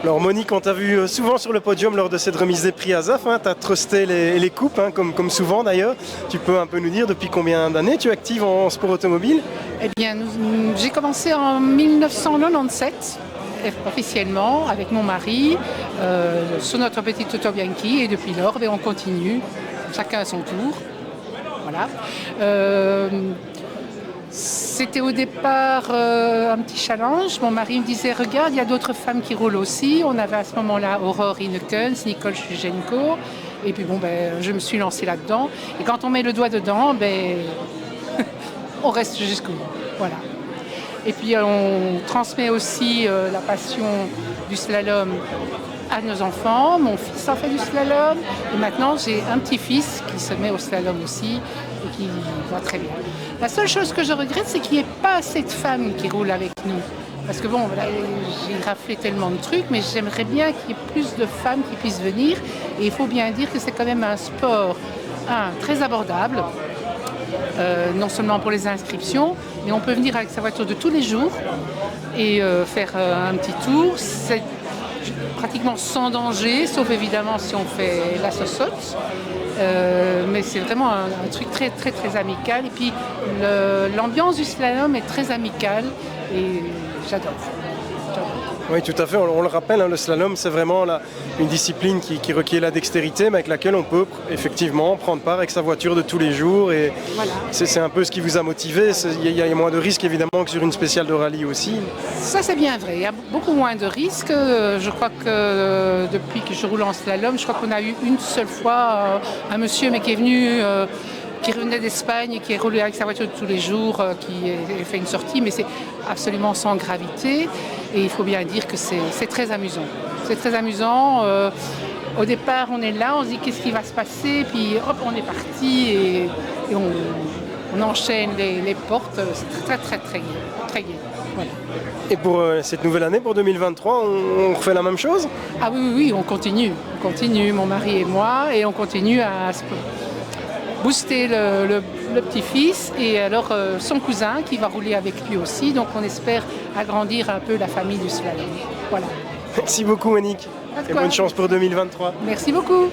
Alors Monique, on t'a vu souvent sur le podium lors de cette remise des prix ASAF, hein, tu as trusté les coupes, hein, comme souvent d'ailleurs. Tu peux un peu nous dire depuis combien d'années tu es active en sport automobile? Eh bien, j'ai commencé en 1997, officiellement, avec mon mari, sur notre petite Toto Bianchi, et depuis lors, on continue, chacun à son tour. Voilà. C'était au départ un petit challenge. Mon mari me disait, regarde, il y a d'autres femmes qui roulent aussi. On avait à ce moment-là Aurore Inekens, Nicole Shujenko. Et puis je me suis lancée là-dedans. Et quand on met le doigt dedans, on reste jusqu'au bout. Voilà. Et puis on transmet aussi la passion du slalom à nos enfants. Mon fils en fait du slalom. Et maintenant, j'ai un petit-fils qui se met au slalom aussi et qui va très bien. La seule chose que je regrette, c'est qu'il n'y ait pas assez de femmes qui roulent avec nous. Parce que voilà, j'ai raflé tellement de trucs, mais j'aimerais bien qu'il y ait plus de femmes qui puissent venir. Et il faut bien dire que c'est quand même un sport, très abordable. Non seulement pour les inscriptions, mais on peut venir avec sa voiture de tous les jours et faire un petit tour. C'est pratiquement sans danger, sauf évidemment si on fait la sosotte. Mais c'est vraiment un truc très très très amical. Et puis l'ambiance du slalom est très amicale et j'adore. Oui, tout à fait. On le rappelle, hein, le slalom, c'est vraiment une discipline qui requiert la dextérité, mais avec laquelle on peut effectivement prendre part avec sa voiture de tous les jours. Et voilà. C'est un peu ce qui vous a motivé. Il y a moins de risques, évidemment, que sur une spéciale de rallye aussi. Ça, c'est bien vrai. Il y a beaucoup moins de risques. Je crois que depuis que je roule en slalom, je crois qu'on a eu une seule fois un monsieur, mais qui est venu... qui revenait d'Espagne, qui est roulé avec sa voiture de tous les jours, qui a fait une sortie, mais c'est absolument sans gravité. Et il faut bien dire que c'est très amusant. C'est très amusant. Au départ, on est là, on se dit qu'est-ce qui va se passer, puis hop, on est parti et on enchaîne les portes. C'est très, très, très gai. Très gai. Voilà. Et pour cette nouvelle année, pour 2023, on refait la même chose? Ah oui, on continue. On continue, mon mari et moi, et on continue à booster le petit-fils et alors son cousin qui va rouler avec lui aussi. Donc on espère agrandir un peu la famille du slalom. Voilà. Merci beaucoup Monique et bonne chance pour 2023. Merci beaucoup.